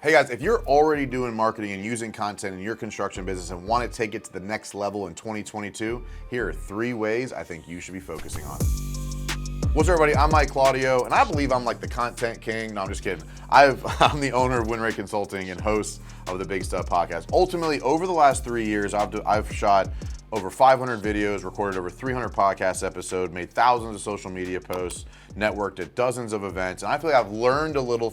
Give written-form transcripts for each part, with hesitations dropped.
Hey guys, if you're already doing marketing and using content in your construction business and want to take it to the next level in 2022, here are 3 ways I think you should be focusing on. What's up, everybody? I'm Mike Claudio, and I believe I'm like the content king. No, I'm just kidding. I'm the owner of WinRate Consulting and host of the Big Stuff podcast. Ultimately, over the last 3 years, I've shot over 500 videos, recorded over 300 podcast episodes, made thousands of social media posts, networked at dozens of events, and I feel like I've learned a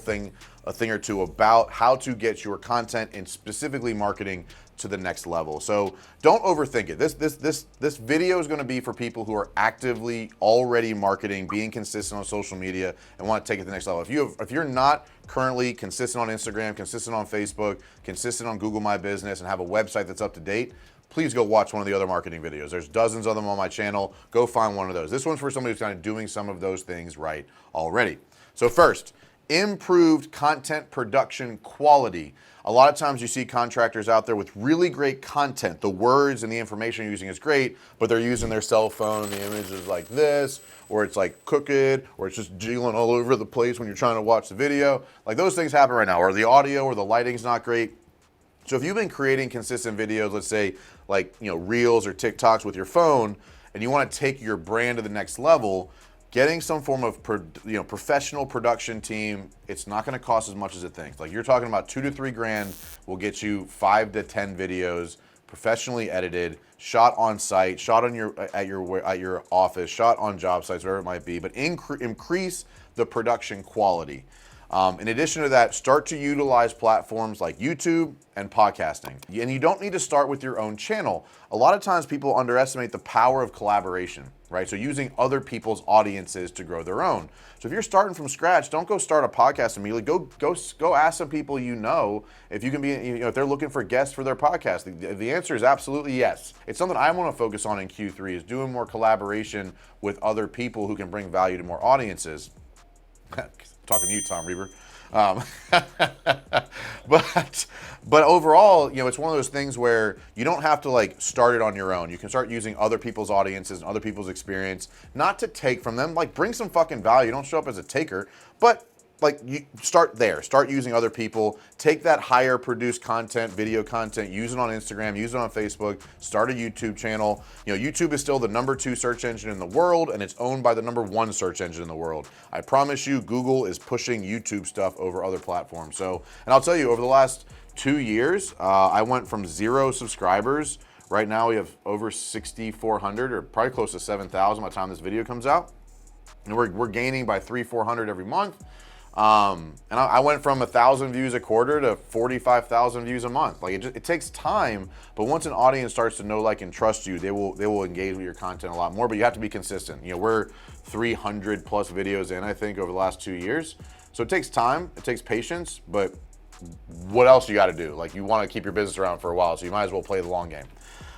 thing or two about how to get your content and specifically marketing to the next level. So don't overthink it. This video is going to be for people who are actively already marketing, being consistent on social media, and want to take it to the next level. If you're not currently consistent on Instagram, consistent on Facebook, consistent on Google My Business, and have a website that's up to date, please go watch one of the other marketing videos. There's dozens of them on my channel. Go find one of those. This one's for somebody who's kind of doing some of those things right already. So first, improved content production quality. A lot of times you see contractors out there with really great content. The words and the information you're using is great, but they're using their cell phone and the image is like this, or it's like crooked, or it's just jiggling all over the place when you're trying to watch the video. Like those things happen right now, or the audio or the lighting's not great. So if you've been creating consistent videos, let's say like, Reels or TikToks with your phone, and you want to take your brand to the next level, getting some form of professional production team, it's not going to cost as much as it thinks. Like you're talking about $2 to $3 grand will get you 5 to 10 videos, professionally edited, shot on site, shot on at your office, shot on job sites, whatever it might be, but increase the production quality. In addition to that, start to utilize platforms like YouTube and podcasting. And you don't need to start with your own channel. A lot of times people underestimate the power of collaboration, right? So using other people's audiences to grow their own. So if you're starting from scratch, don't go start a podcast immediately. Go ask some people if you can be, if they're looking for guests for their podcast. The answer is absolutely yes. It's something I want to focus on in Q3 is doing more collaboration with other people who can bring value to more audiences. Talking to you, Tom Reber. But overall, it's one of those things where you don't have to start it on your own. You can start using other people's audiences and other people's experience, not to take from them. Bring some fucking value. Don't show up as a taker, but you start there. Start using other people. Take that higher produced content, video content, use it on Instagram, use it on Facebook, start a YouTube channel. YouTube is still the #2 search engine in the world, and it's owned by the #1 search engine in the world. I promise you, Google is pushing YouTube stuff over other platforms. So, and I'll tell you, over the last 2 years, I went from 0 subscribers. Right now we have over 6,400 or probably close to 7,000 by the time this video comes out. And we're gaining by 300-400 every month. And I went from 1,000 views a quarter to 45,000 views a month. It takes time, but once an audience starts to know, like, and trust you, they will engage with your content a lot more. But you have to be consistent. We're 300 plus videos in, I think, over the last 2 years. So it takes time, it takes patience, but what else you got to do? You want to keep your business around for a while, so you might as well play the long game.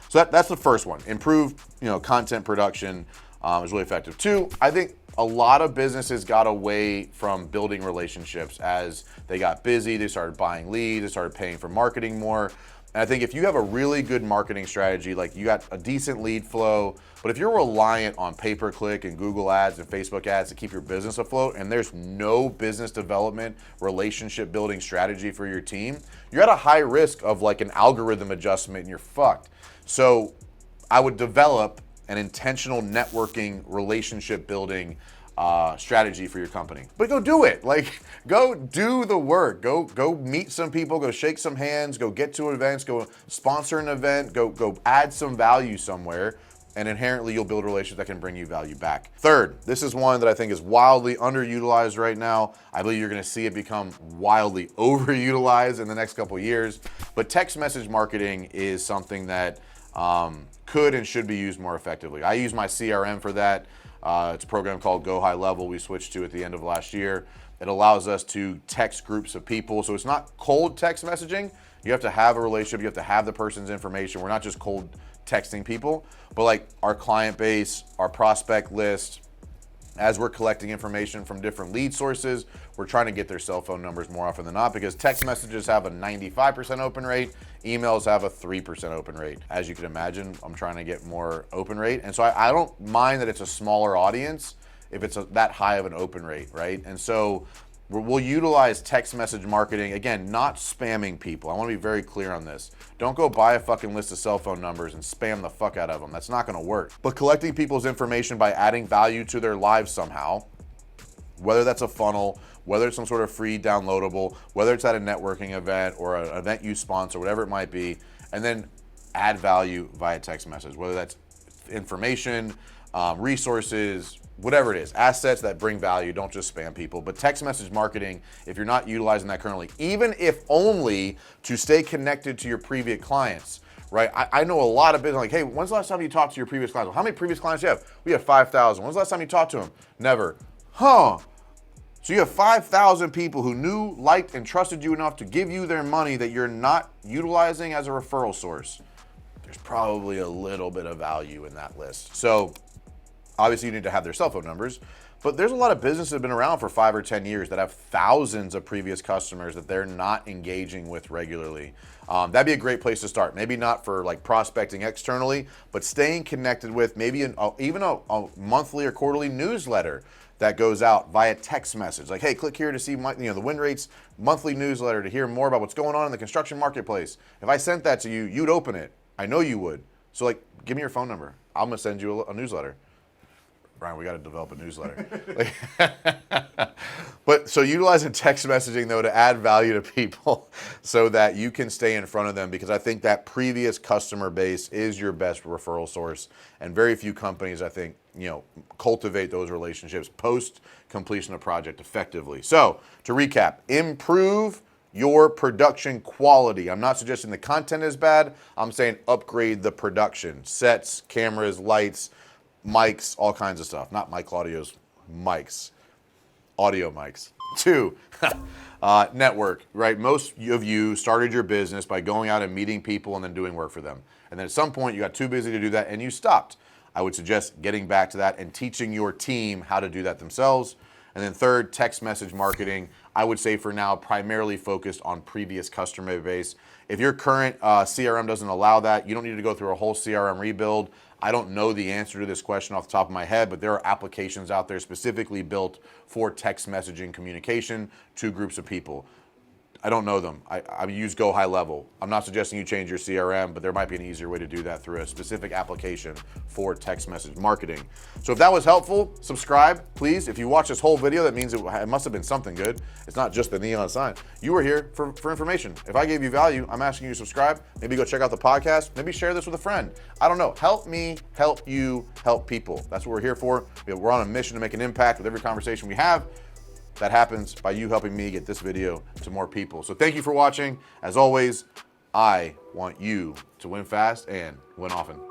So that's the first one. Improved, content production is really effective. 2, I think a lot of businesses got away from building relationships as they got busy. They started buying leads. They started paying for marketing more. And I think if you have a really good marketing strategy, you got a decent lead flow, but if you're reliant on pay-per-click and Google ads and Facebook ads to keep your business afloat, and there's no business development, relationship building strategy for your team, you're at a high risk of an algorithm adjustment and you're fucked. So I would develop an intentional networking, relationship building strategy for your company. But go do it. Go do the work. Go meet some people, go shake some hands, go get to events, go sponsor an event, go add some value somewhere, and inherently you'll build relationships that can bring you value back. 3rd, this is one that I think is wildly underutilized right now. I believe you're gonna see it become wildly overutilized in the next couple of years. But text message marketing is something that could and should be used more effectively. I use my CRM for that. It's a program called Go High Level we switched to at the end of last year. It allows us to text groups of people. So it's not cold text messaging. You have to have a relationship. You have to have the person's information. We're not just cold texting people, but our client base, our prospect list, as we're collecting information from different lead sources, we're trying to get their cell phone numbers more often than not, because text messages have a 95% open rate, emails have a 3% open rate. As you can imagine, I'm trying to get more open rate. And so I don't mind that it's a smaller audience if it's that high of an open rate, right? And so We'll utilize text message marketing, again, not spamming people. I want to be very clear on this. Don't go buy a fucking list of cell phone numbers and spam the fuck out of them. That's not going to work. But collecting people's information by adding value to their lives somehow, whether that's a funnel, whether it's some sort of free downloadable, whether it's at a networking event or an event you sponsor, whatever it might be, and then add value via text message, whether that's information, resources, whatever it is, assets that bring value. Don't just spam people. But text message marketing, if you're not utilizing that currently, even if only to stay connected to your previous clients, right? I know a lot of business, like, hey, when's the last time you talked to your previous clients? Well, how many previous clients do you have? We have 5,000. When's the last time you talked to them? Never. Huh. So you have 5,000 people who knew, liked, and trusted you enough to give you their money that you're not utilizing as a referral source. There's probably a little bit of value in that list. So obviously you need to have their cell phone numbers, but there's a lot of businesses that have been around for 5 or 10 years that have thousands of previous customers that they're not engaging with regularly. That'd be a great place to start. Maybe not for like prospecting externally, but staying connected with maybe even a monthly or quarterly newsletter that goes out via text message. Like, hey, click here to see the WinRate's monthly newsletter to hear more about what's going on in the construction marketplace. If I sent that to you, you'd open it. I know you would. So like, give me your phone number. I'm gonna send you a newsletter. Brian, we got to develop a newsletter. But so utilizing text messaging though to add value to people so that you can stay in front of them, because I think that previous customer base is your best referral source, and very few companies, I think, cultivate those relationships post completion of project effectively. So to recap, improve your production quality. I'm not suggesting the content is bad. I'm saying upgrade the production, sets, cameras, lights, mics, all kinds of stuff. Not Mike Claudio's mics, audio mics. 2, network, right? Most of you started your business by going out and meeting people and then doing work for them. And then at some point you got too busy to do that and you stopped. I would suggest getting back to that and teaching your team how to do that themselves. And then 3rd, text message marketing. I would say for now, primarily focused on previous customer base. If your current CRM doesn't allow that, you don't need to go through a whole CRM rebuild. I don't know the answer to this question off the top of my head, but there are applications out there specifically built for text messaging communication to groups of people. I don't know them. I use Go High Level. I'm not suggesting you change your CRM, but there might be an easier way to do that through a specific application for text message marketing. So if that was helpful, subscribe, please. If you watch this whole video, that means it must have been something good. It's not just the neon sign. You were here for information. If I gave you value, I'm asking you to subscribe. Maybe go check out the podcast. Maybe share this with a friend. I don't know. Help me, help you, help people. That's what we're here for. We're on a mission to make an impact with every conversation we have. That happens by you helping me get this video to more people. So thank you for watching. As always, I want you to win fast and win often.